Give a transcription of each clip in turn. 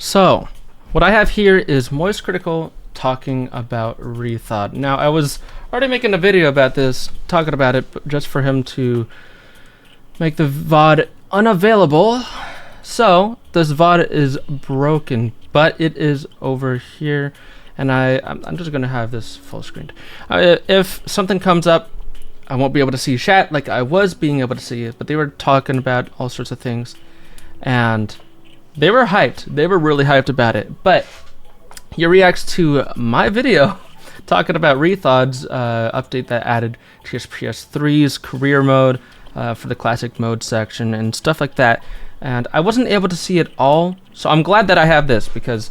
So, what I have here is Cr1tikal talking about reTHAWed. Now, I was already making a video about this, talking about it, but just for him to make the VOD unavailable. So, this VOD is broken, but it is over here, and I'm just gonna have this full screened. If something comes up, I won't be able to see chat like I was being able to see it, but they were talking about all sorts of things, and they were hyped. They were really hyped about it. But he reacts to my video talking about reTHAWed's update that added TPS3's career mode for the classic mode section and stuff like that. And I wasn't able to see it all, so I'm glad that I have this because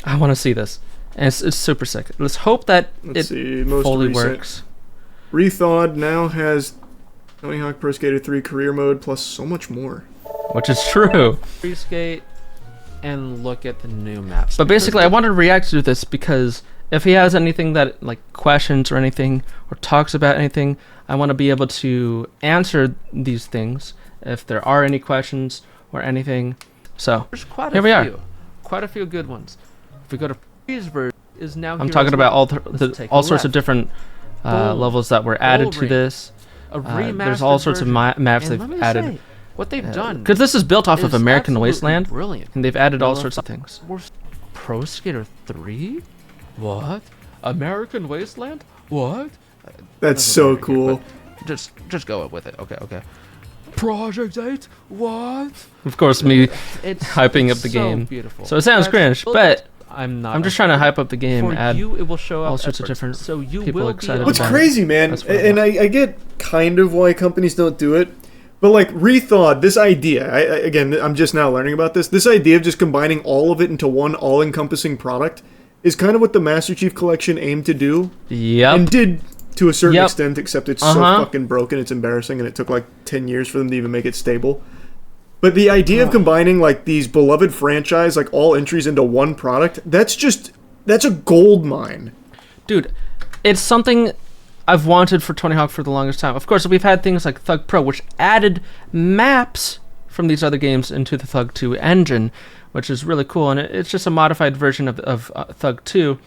I want to see this. And it's super sick. Let's hope that fully works. reTHAWed now has Tony Hawk Pro Skater 3 career mode plus so much more. Which is true. Skate and look at the new maps. But basically, I wanted to react to this because if he has anything that, like, questions or anything, or talks about anything, I want to be able to answer these things if there are any questions or anything. So, There's quite here we are. Quite a few good ones. If we go to Freeze version, is now I'm here talking as about well. all sorts of different levels that were added to ring. this. A There's all sorts of maps and they've let me added. say, what they've done. Because this is built off of is American absolutely Wasteland, brilliant. and they've added all sorts of things. Pro Skater 3? What? American Wasteland? What? That's so cool. Just go with it. Okay. Project 8? What? Of course, me It's hyping up the so game. Beautiful. So it sounds cringe, but I'm just trying to hype up the game. For Add you, it will show up all sorts of efforts. different so you people will excited be What's about crazy, man, That's what I and I get kind of why companies don't do it, but like reTHAWed, this idea, again, I'm just now learning about this. This idea of just combining all of it into one all-encompassing product is kind of what the Master Chief Collection aimed to do. Yep. And did to a certain Yep. extent, except it's so fucking broken, it's embarrassing, and it took like 10 years for them to even make it stable. But the idea of combining like these beloved franchise, like all entries into one product, that's a gold mine. Dude, it's something I've wanted for Tony Hawk for the longest time. Of course, we've had things like Thug Pro, which added maps from these other games into the Thug 2 engine, which is really cool, and it's just a modified version of Thug 2.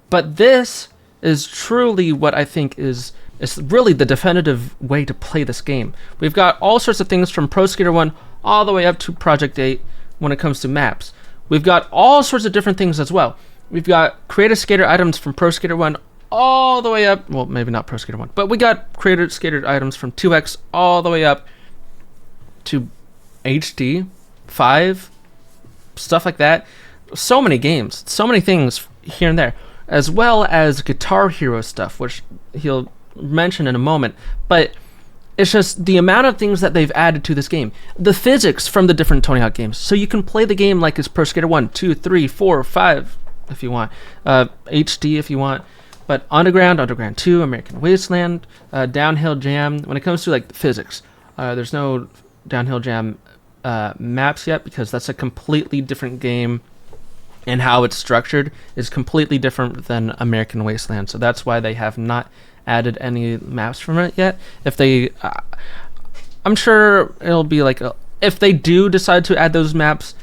But this is truly what I think is really the definitive way to play this game. We've got all sorts of things from Pro Skater 1 all the way up to Project 8 when it comes to maps. We've got all sorts of different things as well. We've got Creative Skater items from Pro Skater 1 all the way up, well, maybe not Pro Skater 1, but we got Creative Skater items from 2X all the way up to HD, 5, stuff like that. So many games, so many things here and there, as well as Guitar Hero stuff, which he'll mention in a moment. But it's just the amount of things that they've added to this game. The physics from the different Tony Hawk games. So you can play the game like it's Pro Skater 1, 2, 3, 4, 5, if you want. HD if you want. But Underground 2, American Wasteland, Downhill Jam. When it comes to like the physics, there's no Downhill Jam maps yet because that's a completely different game, and how it's structured is completely different than American Wasteland. So that's why they have not added any maps from it yet. If they, I'm sure it'll be like if they do decide to add those maps,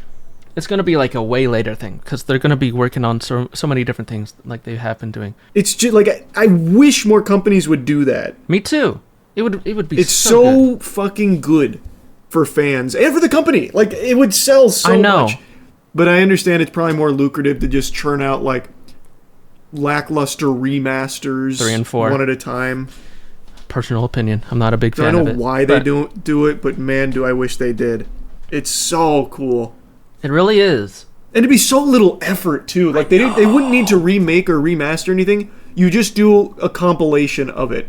it's going to be like a way later thing because they're going to be working on so many different things like they have been doing. It's just like I wish more companies would do that. Me too. It would be. It's so good. Fucking good for fans and for the company. Like it would sell so much. But I understand it's probably more lucrative to just churn out like lackluster remasters 3 and 4 one at a time. Personal opinion. I'm not a big fan I of it. don't know why they don't do it, but man, do I wish they did. It's so cool. It really is. And it'd be so little effort too. Like they wouldn't need to remake or remaster anything. You just do a compilation of it.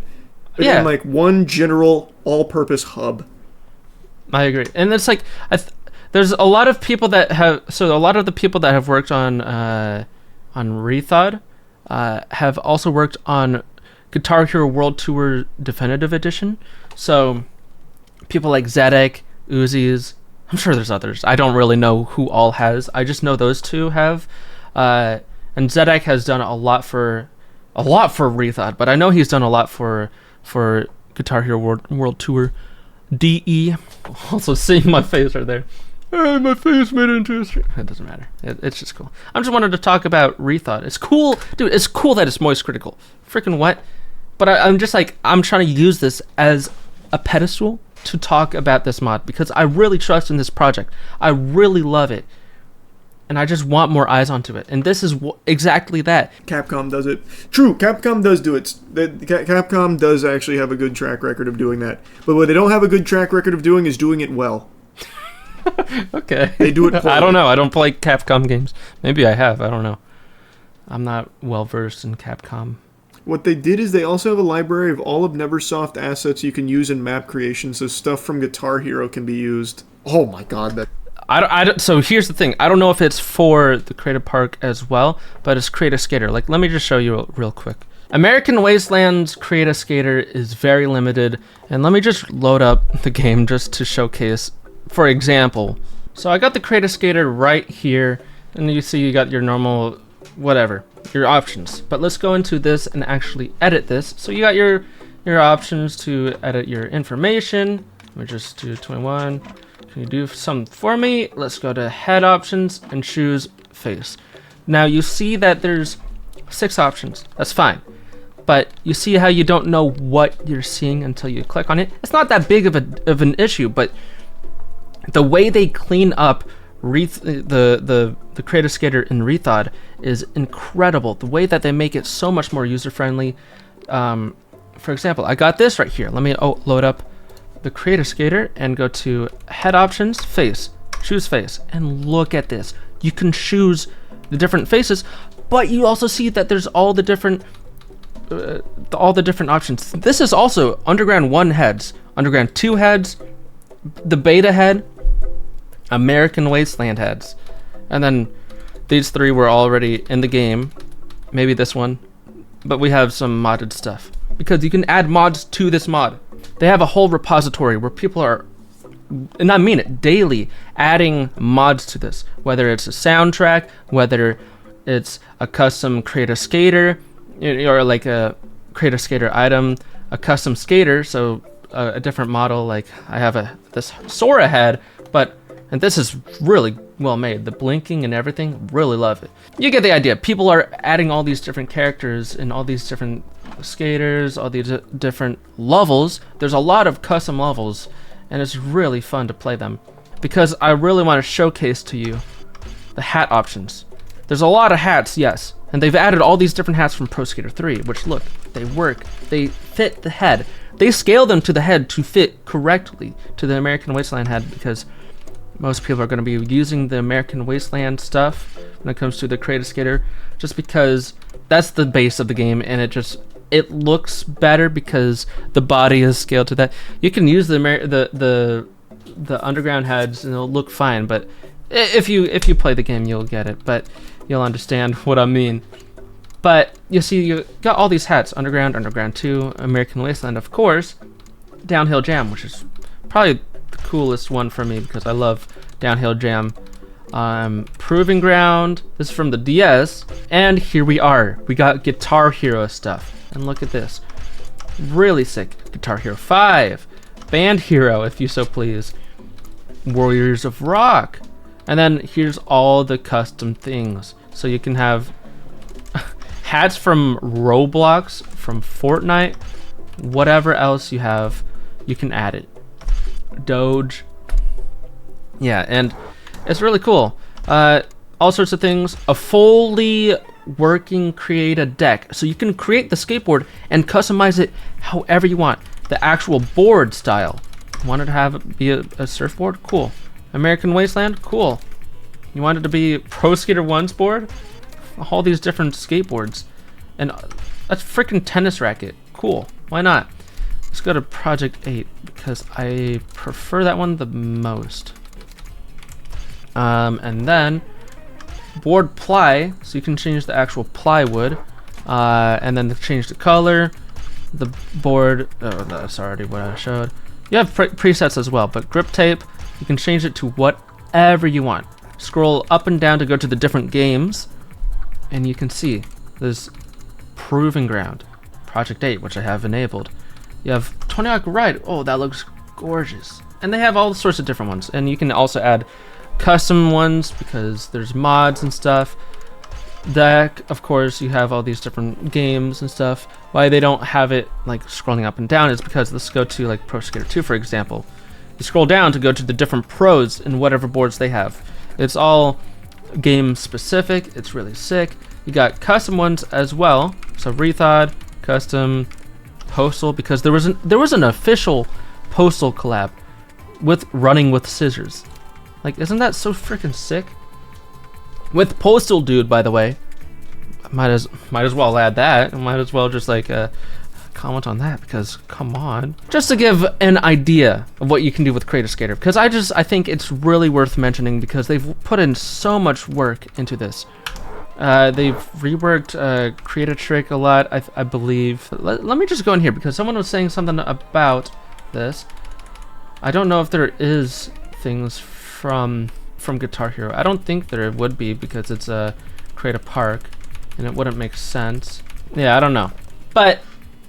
Yeah. In like one general all-purpose hub. I agree. And it's like there's a lot of people that have worked on reTHAWed have also worked on Guitar Hero World Tour Definitive Edition. So people like Zedek, Uzi's, I'm sure there's others. I don't really know who all has. I just know those two have. And Zedek has done a lot for reTHAWed, but I know he's done a lot for Guitar Hero World Tour DE. Also seeing my face right there. Hey, my face made it into a stream. It doesn't matter. It's just cool. I just wanted to talk about reTHAWed. It's cool, dude. It's cool that it's moist critical. Freaking what? But I'm just like, I'm trying to use this as a pedestal to talk about this mod because I really trust in this project. I really love it. And I just want more eyes onto it. And this is exactly that. Capcom does it. True, Capcom does do it. Capcom does actually have a good track record of doing that. But what they don't have a good track record of doing is doing it well. Okay. They do it poorly. I don't know. I don't play Capcom games. Maybe I have. I don't know. I'm not well versed in Capcom. What they did is they also have a library of all of Neversoft assets you can use in map creation, so stuff from Guitar Hero can be used. Oh my god, that... So here's the thing. I don't know if it's for the Creative Park as well, but it's Create a Skater. Like, let me just show you real quick. American Wasteland's Create a Skater is very limited, and let me just load up the game just to showcase, for example. So I got the Create a Skater right here, and you see you got your normal, whatever, your options. But let's go into this and actually edit this. So you got your options to edit your information. Let me just do 21. Can you do something for me? Let's go to head options and choose face. Now you see that there's 6 options. That's fine. But you see how you don't know what you're seeing until you click on it? It's not that big of an issue, but the way they clean up the Create a Skater in reTHAWed is incredible. The way that they make it so much more user-friendly. For example, I got this right here. Let me load up the Create a Skater and go to head options, face, choose face, and look at this. You can choose the different faces, but you also see that there's all the different options. This is also Underground 1 heads, Underground 2 heads, the beta head, American Wasteland heads, and then these 3 were already in the game. Maybe this one, but we have some modded stuff because you can add mods to this mod. They have a whole repository where people are, and I mean it, daily adding mods to this, whether it's a soundtrack, whether it's a custom Create a Skater, or like a Create a Skater item, a custom skater, so a different model. Like I have this Sora head, and this is really well made. The blinking and everything, really love it. You get the idea. People are adding all these different characters and all these different skaters, all these different levels. There's a lot of custom levels, and it's really fun to play them because I really want to showcase to you the hat options. There's a lot of hats, yes, and they've added all these different hats from Pro Skater 3, which look, they work. They fit the head. They scale them to the head to fit correctly to the American Wasteland head because most people are going to be using the American Wasteland stuff when it comes to the Create a Skater, just because that's the base of the game, and it looks better because the body is scaled to that. You can use the underground heads and it'll look fine, but if you play the game, you'll get it. But you'll understand what I mean. But you see, you got all these hats: Underground, Underground 2, American Wasteland, of course, Downhill Jam, which is probably the coolest one for me because I love Downhill Jam. Proving Ground, this is from the DS, and here we are. We got Guitar Hero stuff, and look at this. Really sick. Guitar Hero 5, Band Hero, if you so please, Warriors of Rock, and then here's all the custom things. So you can have hats from Roblox, from Fortnite, whatever else you have, you can add it. Doge. Yeah, and it's really cool. All sorts of things. A fully working Create a deck. So you can create the skateboard and customize it however you want. The actual board style. Wanted to have it be a surfboard? Cool. American Wasteland? Cool. You want it to be Pro Skater 1's board? All these different skateboards. And a freaking tennis racket. Cool. Why not? Let's go to Project 8 because I prefer that one the most. And then board ply, so you can change the actual plywood, and then change the color. The board, oh, that's already what I showed. You have presets as well, but grip tape, you can change it to whatever you want. Scroll up and down to go to the different games, and you can see there's Proving Ground, Project 8, which I have enabled. You have Tony Hawk Ride. Oh, that looks gorgeous. And they have all sorts of different ones. And you can also add custom ones because there's mods and stuff. Deck, of course, you have all these different games and stuff. Why they don't have it like scrolling up and down is because let's go to like Pro Skater 2, for example. You scroll down to go to the different pros in whatever boards they have. It's all game specific. It's really sick. You got custom ones as well. So reTHAWed, custom, postal, because there was an official postal collab with Running with Scissors. Like, isn't that so freaking sick? With Postal Dude, by the way. Might as well add that. I might as well just like comment on that because come on. Just to give an idea of what you can do with Creative Skater, because I think it's really worth mentioning because they've put in so much work into this. They've reworked Cr1tikal a lot, I believe. Let me just go in here because someone was saying something about this. I don't know if there is things from Guitar Hero. I don't think there would be because it's a Creative Park and it wouldn't make sense. Yeah, I don't know. But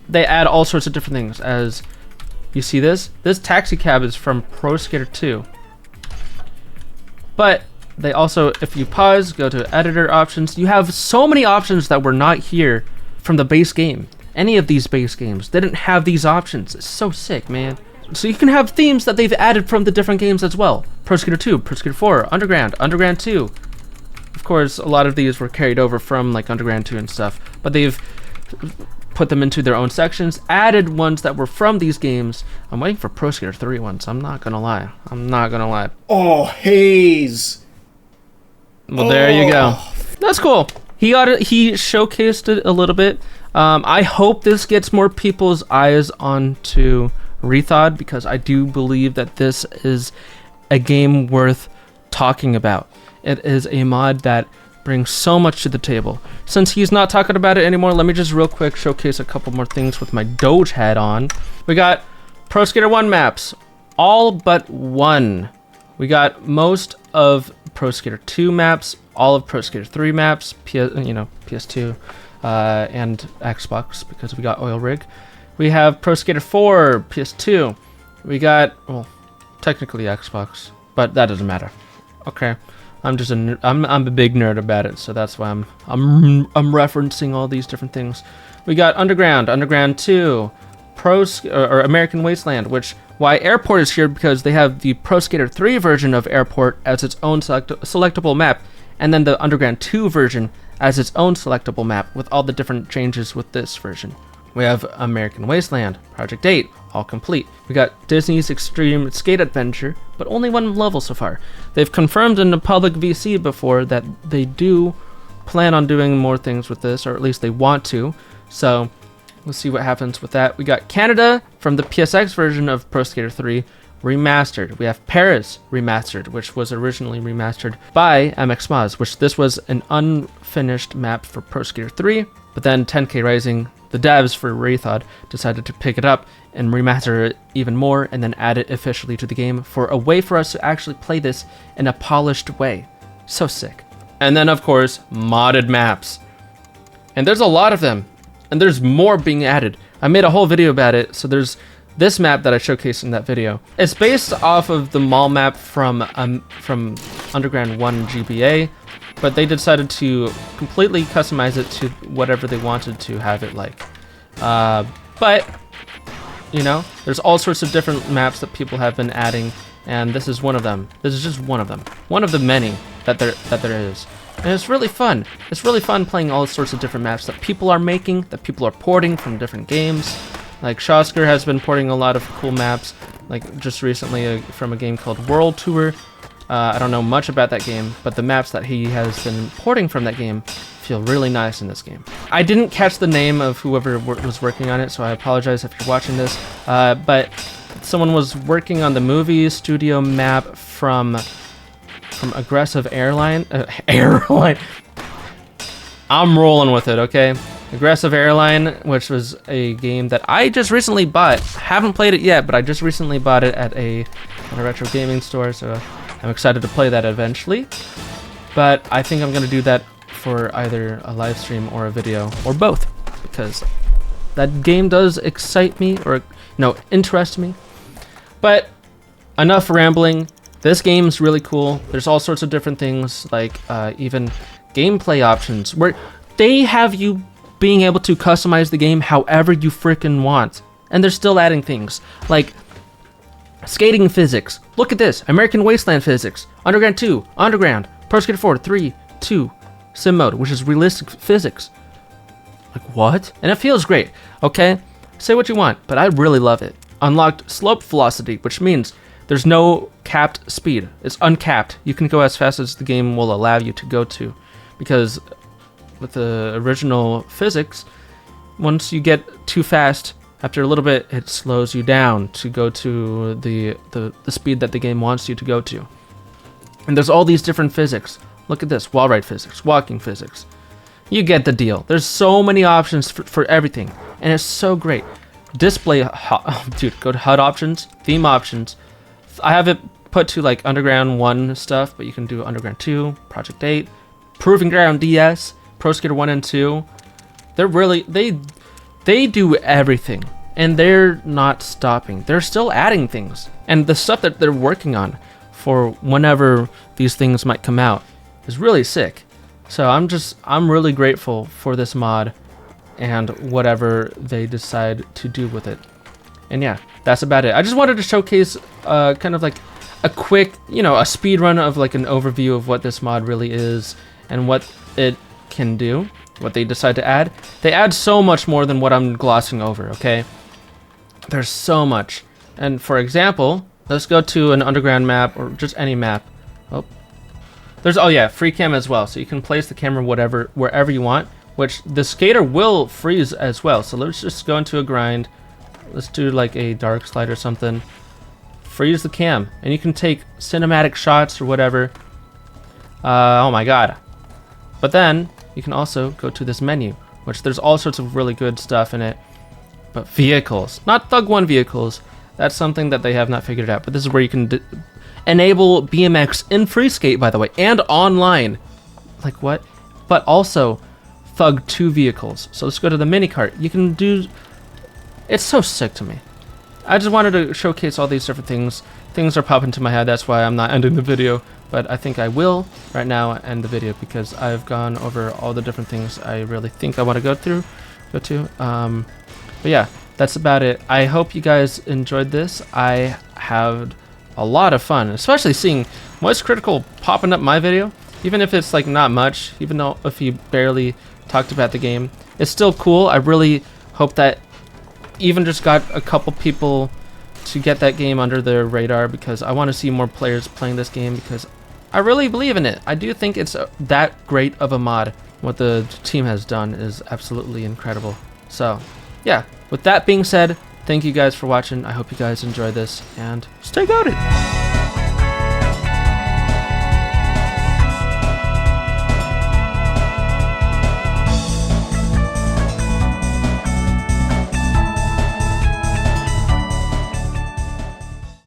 they add all sorts of different things. As you see this taxi cab is from Pro Skater 2. But they also, if you pause, go to editor options, you have so many options that were not here from the base game. Any of these base games didn't have these options. It's so sick, man. So you can have themes that they've added from the different games as well. Pro Skater 2, Pro Skater 4, Underground, Underground 2. Of course, a lot of these were carried over from like Underground 2 and stuff, but they've put them into their own sections, added ones that were from these games. I'm waiting for Pro Skater 3 ones. I'm not gonna lie. Oh, Haze. Well, there you go. That's cool. He showcased it a little bit. I hope this gets more people's eyes onto reTHAWed because I do believe that this is a game worth talking about. It is a mod that brings so much to the table. Since he's not talking about it anymore, let me just real quick showcase a couple more things with my Doge hat on. We got Pro Skater 1 maps, all but one. We got most of Pro Skater 2 maps, all of Pro Skater 3 maps, PS2, and Xbox because we got Oil Rig. We have Pro Skater 4, PS2. We got, well, technically Xbox, but that doesn't matter. Okay, I'm a big nerd about it, so that's why I'm referencing all these different things. We got Underground, Underground 2, or American Wasteland, which why Airport is here because they have the Pro Skater 3 version of Airport as its own selectable map, and then the Underground 2 version as its own selectable map with all the different changes with this version. We have American Wasteland, Project 8, all complete. We got Disney's Extreme Skate Adventure, but only one level so far. They've confirmed in the public VC before that they do plan on doing more things with this, or at least they want to. So we'll see what happens with that. We got Canada from the PSX version of Pro Skater 3 remastered. We have Paris remastered, which was originally remastered by MX Mods, which this was an unfinished map for Pro Skater 3, but then 10K Rising, the devs for reTHAWed, decided to pick it up and remaster it even more and then add it officially to the game for a way for us to actually play this in a polished way. So sick. And then, of course, modded maps. And there's a lot of them, and there's more being added. I made a whole video about it, so there's this map that I showcased in that video. It's based off of the mall map from Underground 1 GBA, but they decided to completely customize it to whatever they wanted to have it like. But, you know, there's all sorts of different maps that people have been adding, and this is one of them. This is just one of them. One of the many that there is. And it's really fun. It's really fun playing all sorts of different maps that people are making, that people are porting from different games. Like Shosker has been porting a lot of cool maps, like just recently from a game called World Tour. I don't know much about that game, but the maps that he has been porting from that game feel really nice in this game. I didn't catch the name of whoever was working on it, so I apologize if you're watching this, but someone was working on the movie studio map from Aggressive Airline. I'm rolling with it, okay? Aggressive Airline, which was a game that I just recently bought. Haven't played it yet, but I just recently bought it at a retro gaming store, so I'm excited to play that eventually. But I think I'm going to do that for either a live stream or a video, or both, because that game does excite me, or interest me. But enough rambling. This game's really cool. There's all sorts of different things, like even gameplay options, where they have you being able to customize the game however you frickin' want. And they're still adding things, like skating physics. Look at this, American Wasteland physics. Underground 2, Underground, Pro Skater 4, 3, 2, Sim Mode, which is realistic physics. Like, what? And it feels great, okay? Say what you want, but I really love it. Unlocked slope velocity, which means there's no capped speed. It's uncapped. You can go as fast as the game will allow you to go to. Because with the original physics, once you get too fast, after a little bit, it slows you down to go to the speed that the game wants you to go to. And there's all these different physics. Look at this, wall ride physics, walking physics. You get the deal. There's so many options for everything. And it's so great. Display, dude, go to HUD options, theme options. I have it put to like Underground 1 stuff, but you can do Underground 2, Project 8, Proving Ground DS, Pro Skater 1 and 2. They're really, they do everything, and they're not stopping. They're still adding things. And the stuff that they're working on for whenever these things might come out is really sick. So I'm really grateful for this mod and whatever they decide to do with it. And yeah, that's about it. I just wanted to showcase kind of like a quick, a speed run of like an overview of what this mod really is and what it can do, what they decide to add. They add so much more than what I'm glossing over, okay? There's so much. And for example, let's go to an underground map or just any map. Oh, there's, oh yeah, free cam as well. So you can place the camera wherever you want, which the skater will freeze as well. So let's just go into a grind. Let's do like a dark slide or something. Freeze the cam, and you can take cinematic shots or whatever. Oh my god. But then you can also go to this menu, which there's all sorts of really good stuff in it. But vehicles, not Thug 1 vehicles. That's something that they have not figured out. But this is where you can enable BMX in free skate, by the way, and online. Like what? But also Thug 2 vehicles. So let's go to the mini cart. You can do. It's so sick to me. I just wanted to showcase all these different things. Things are popping to my head, that's why I'm not ending the video. But I think I will right now end the video because I've gone over all the different things I really think I want to go to. But yeah, that's about it. I hope you guys enjoyed this. I had a lot of fun, especially seeing wasteland popping up my video. Even if it's like not much, even though if he barely talked about the game, it's still cool. I really hope that even just got a couple people to get that game under their radar, because I want to see more players playing this game because I really believe in it. I do think it's that great of a mod. What the team has done is absolutely incredible. So yeah, with that being said, thank you guys for watching. I hope you guys enjoy this and stay goated.